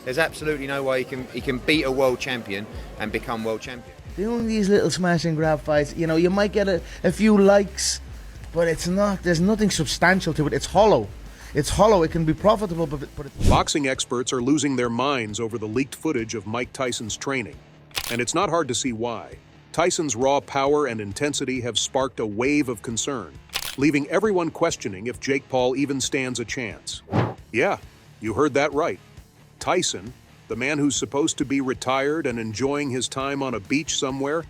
There's absolutely no way he can beat a world champion and become world champion. Doing these little smash and grab fights, you know, you might get a few likes, but there's nothing substantial to it. It's hollow. It's hollow. It can be profitable, but it's... Boxing experts are losing their minds over the leaked footage of Mike Tyson's training. And it's not hard to see why. Tyson's raw power and intensity have sparked a wave of concern, leaving everyone questioning if Jake Paul even stands a chance. Yeah, you heard that right. Tyson, the man who's supposed to be retired and enjoying his time on a beach somewhere,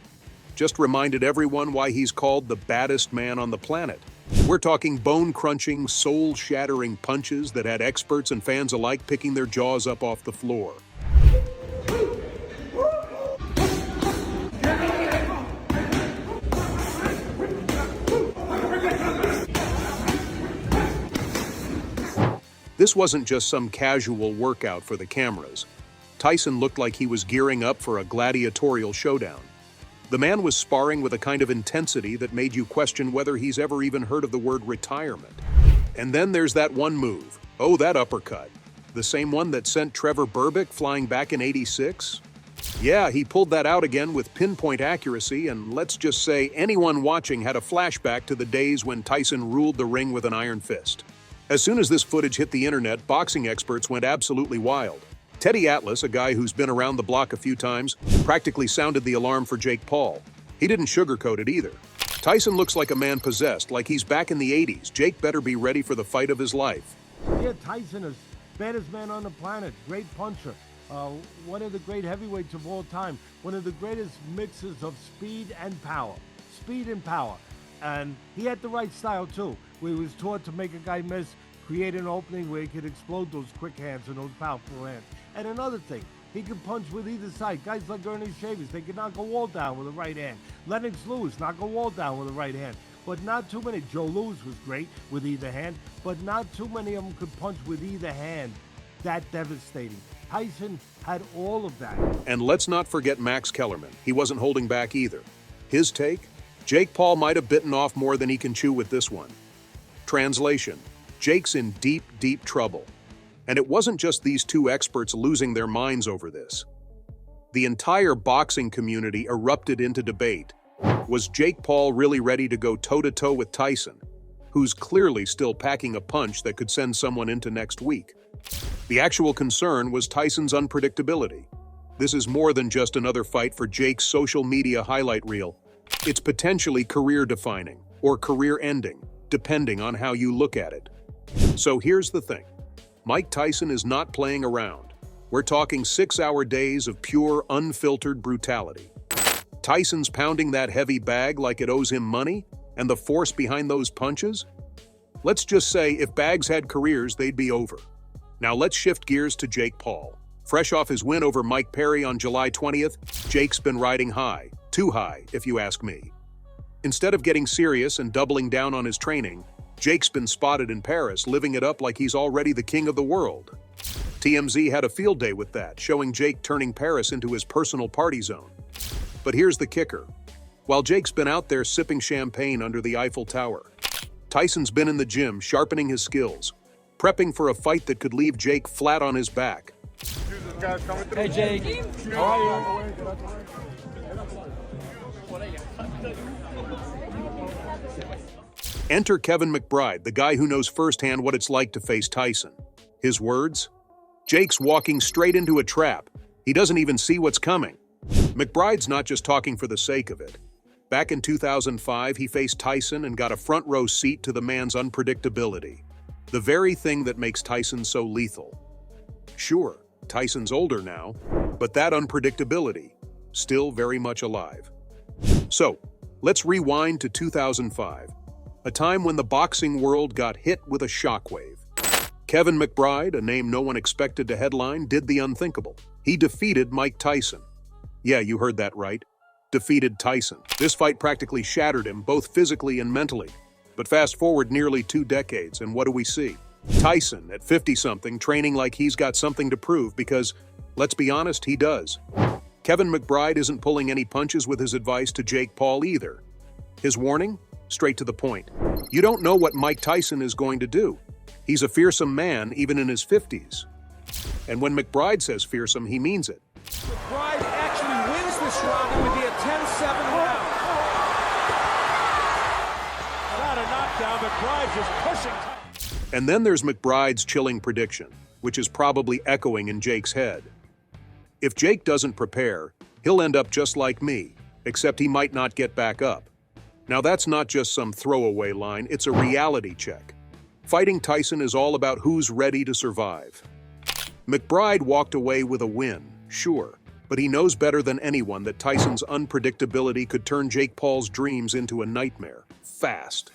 just reminded everyone why he's called the baddest man on the planet. We're talking bone-crunching, soul-shattering punches that had experts and fans alike picking their jaws up off the floor. This wasn't just some casual workout for the cameras. Tyson looked like he was gearing up for a gladiatorial showdown. The man was sparring with a kind of intensity that made you question whether he's ever even heard of the word retirement. And then there's that one move. Oh, that uppercut. The same one that sent Trevor Berbick flying back in '86? Yeah, he pulled that out again with pinpoint accuracy, and let's just say anyone watching had a flashback to the days when Tyson ruled the ring with an iron fist. As soon as this footage hit the internet, boxing experts went absolutely wild. Teddy Atlas, a guy who's been around the block a few times, practically sounded the alarm for Jake Paul. He didn't sugarcoat it either. Tyson looks like a man possessed, like he's back in the '80s. Jake better be ready for the fight of his life. Yeah, Tyson is baddest man on the planet, great puncher, one of the great heavyweights of all time, one of the greatest mixes of speed and power. And he had the right style too, where he was taught to make a guy miss, create an opening where he could explode those quick hands and those powerful hands. And another thing, he could punch with either side. Guys like Ernie Shavers, they could knock a wall down with a right hand. Lennox Lewis, knock a wall down with a right hand. But not too many. Joe Louis was great with either hand, but not too many of them could punch with either hand. That devastating. Tyson had all of that. And let's not forget Max Kellerman. He wasn't holding back either. His take? Jake Paul might have bitten off more than he can chew with this one. Translation: Jake's in deep, deep trouble. And it wasn't just these two experts losing their minds over this. The entire boxing community erupted into debate. Was Jake Paul really ready to go toe-to-toe with Tyson, who's clearly still packing a punch that could send someone into next week? The actual concern was Tyson's unpredictability. This is more than just another fight for Jake's social media highlight reel. It's potentially career-defining or career-ending, depending on how you look at it. So here's the thing. Mike Tyson is not playing around. We're talking 6-hour days of pure, unfiltered brutality. Tyson's pounding that heavy bag like it owes him money, and the force behind those punches? Let's just say if bags had careers, they'd be over. Now let's shift gears to Jake Paul. Fresh off his win over Mike Perry on July 20th, Jake's been riding high. Too high, if you ask me. Instead of getting serious and doubling down on his training, Jake's been spotted in Paris, living it up like he's already the king of the world. TMZ had a field day with that, showing Jake turning Paris into his personal party zone. But here's the kicker. While Jake's been out there sipping champagne under the Eiffel Tower, Tyson's been in the gym sharpening his skills, prepping for a fight that could leave Jake flat on his back. Hey Jake, how are you? Enter Kevin McBride, the guy who knows firsthand what it's like to face Tyson. His words? Jake's walking straight into a trap. He doesn't even see what's coming. McBride's not just talking for the sake of it. Back in 2005, he faced Tyson and got a front row seat to the man's unpredictability. The very thing that makes Tyson so lethal. Sure, Tyson's older now, but that unpredictability, still very much alive. So, let's rewind to 2005, a time when the boxing world got hit with a shockwave. Kevin McBride, a name no one expected to headline, did the unthinkable. He defeated Mike Tyson. Yeah, you heard that right. Defeated Tyson. This fight practically shattered him, both physically and mentally. But fast forward nearly 2 decades, and what do we see? Tyson, at 50-something, training like he's got something to prove because, let's be honest, he does. Kevin McBride isn't pulling any punches with his advice to Jake Paul either. His warning? Straight to the point. You don't know what Mike Tyson is going to do. He's a fearsome man, even in his 50s. And when McBride says fearsome, he means it. McBride actually wins this round. It would be a 10-7 round. Not a knockdown. McBride just pushing. And then there's McBride's chilling prediction, which is probably echoing in Jake's head. If Jake doesn't prepare, he'll end up just like me, except he might not get back up. Now that's not just some throwaway line, it's a reality check. Fighting Tyson is all about who's ready to survive. McBride walked away with a win, sure, but he knows better than anyone that Tyson's unpredictability could turn Jake Paul's dreams into a nightmare, fast.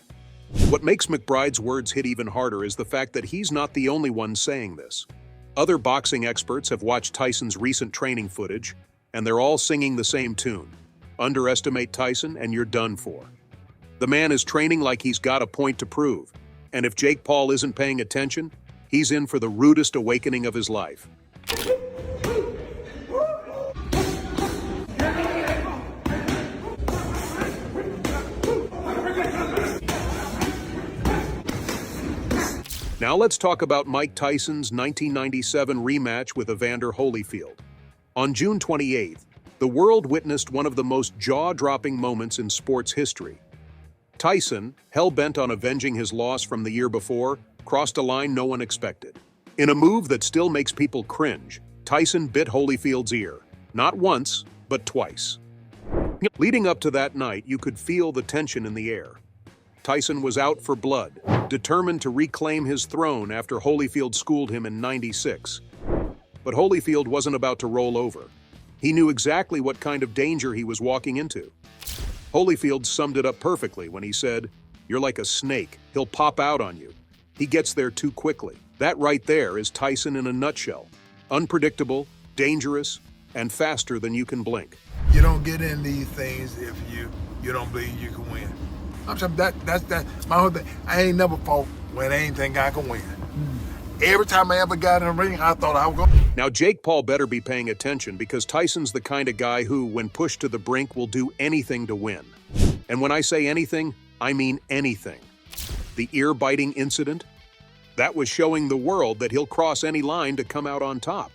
What makes McBride's words hit even harder is the fact that he's not the only one saying this. Other boxing experts have watched Tyson's recent training footage, and they're all singing the same tune. Underestimate Tyson and you're done for. The man is training like he's got a point to prove, and if Jake Paul isn't paying attention, he's in for the rudest awakening of his life. Now let's talk about Mike Tyson's 1997 rematch with Evander Holyfield. On June 28th, the world witnessed one of the most jaw-dropping moments in sports history. Tyson, hell-bent on avenging his loss from the year before, crossed a line no one expected. In a move that still makes people cringe, Tyson bit Holyfield's ear, not once, but twice. Leading up to that night, you could feel the tension in the air. Tyson was out for blood, determined to reclaim his throne after Holyfield schooled him in '96. But Holyfield wasn't about to roll over. He knew exactly what kind of danger he was walking into. Holyfield summed it up perfectly when he said, "You're like a snake. He'll pop out on you. He gets there too quickly." That right there is Tyson in a nutshell. Unpredictable, dangerous, and faster than you can blink. You don't get in these things if you don't believe you can win. That's my whole thing. I ain't never fought when I ain't think I can win. Every time I ever got in the ring, I thought I was going. Now, Jake Paul better be paying attention because Tyson's the kind of guy who, when pushed to the brink, will do anything to win. And when I say anything, I mean anything. The ear-biting incident? That was showing the world that he'll cross any line to come out on top.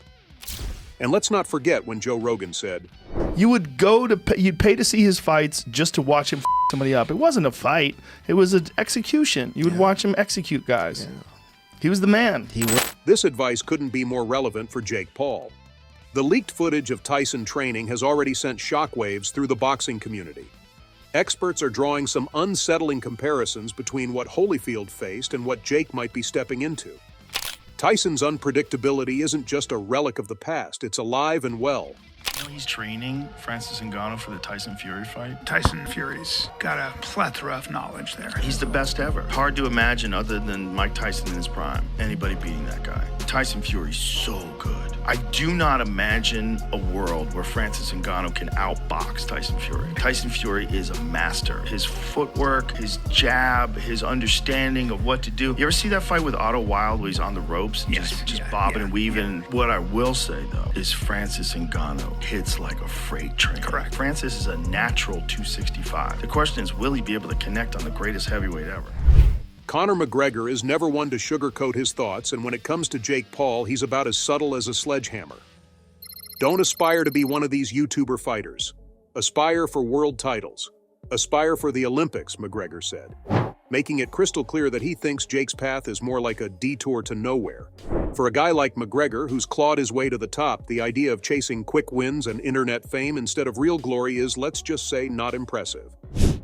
And let's not forget when Joe Rogan said, you'd pay to see his fights just to watch him somebody up. It wasn't a fight. It was an execution. You would watch him execute guys. Yeah. He was the man. This advice couldn't be more relevant for Jake Paul. The leaked footage of Tyson training has already sent shockwaves through the boxing community. Experts are drawing some unsettling comparisons between what Holyfield faced and what Jake might be stepping into. Tyson's unpredictability isn't just a relic of the past, it's alive and well. You know, he's training Francis Ngannou for the Tyson Fury fight. Tyson Fury's got a plethora of knowledge there. He's the best ever. Hard to imagine, other than Mike Tyson in his prime, anybody beating that guy. Tyson Fury's so good. I do not imagine a world where Francis Ngannou can outbox Tyson Fury. Tyson Fury is a master. His footwork, his jab, his understanding of what to do. You ever see that fight with Otto Wilde where he's on the ropes and just bobbing and weaving? Yeah. What I will say, though, is Francis Ngannou hits like a freight train. Correct. Francis is a natural 265. The question is, will he be able to connect on the greatest heavyweight ever? Conor McGregor is never one to sugarcoat his thoughts, and when it comes to Jake Paul, he's about as subtle as a sledgehammer. Don't aspire to be one of these YouTuber fighters. Aspire for world titles. Aspire for the Olympics, McGregor said, making it crystal clear that he thinks Jake's path is more like a detour to nowhere. For a guy like McGregor, who's clawed his way to the top, the idea of chasing quick wins and internet fame instead of real glory is, let's just say, not impressive.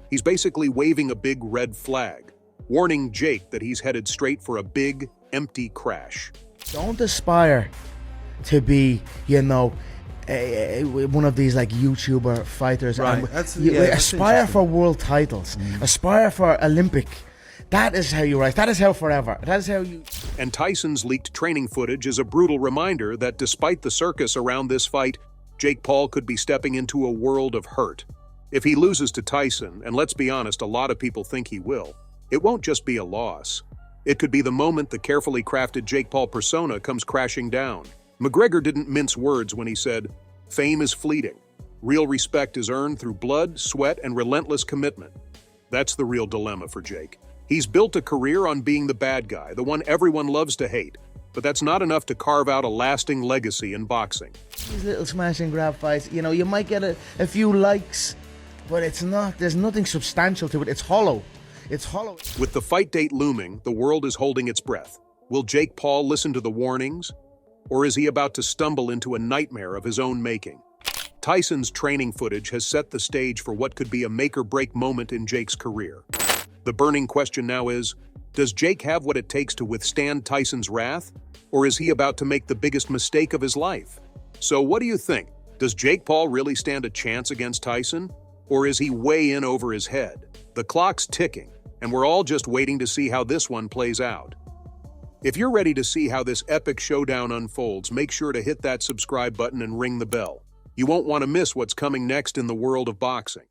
He's basically waving a big red flag, warning Jake that he's headed straight for a big, empty crash. Don't aspire to be, one of these like YouTuber fighters. Right. Aspire for world titles. Aspire for Olympic. That is how you rise. That is how forever. That is how you... And Tyson's leaked training footage is a brutal reminder that despite the circus around this fight, Jake Paul could be stepping into a world of hurt. If he loses to Tyson, and let's be honest, a lot of people think he will, it won't just be a loss. It could be the moment the carefully crafted Jake Paul persona comes crashing down. McGregor didn't mince words when he said, "Fame is fleeting. Real respect is earned through blood, sweat, and relentless commitment." That's the real dilemma for Jake. He's built a career on being the bad guy, the one everyone loves to hate. but that's not enough to carve out a lasting legacy in boxing. These little smash and grab fights, you know, you might get a few likes, but it's not, there's nothing substantial to it. It's hollow. It's hollow. With the fight date looming, the world is holding its breath. Will Jake Paul listen to the warnings? Or is he about to stumble into a nightmare of his own making? Tyson's training footage has set the stage for what could be a make-or-break moment in Jake's career. The burning question now is, does Jake have what it takes to withstand Tyson's wrath? Or is he about to make the biggest mistake of his life? So what do you think? Does Jake Paul really stand a chance against Tyson? Or is he way in over his head? The clock's ticking, and we're all just waiting to see how this one plays out. If you're ready to see how this epic showdown unfolds, make sure to hit that subscribe button and ring the bell. You won't want to miss what's coming next in the world of boxing.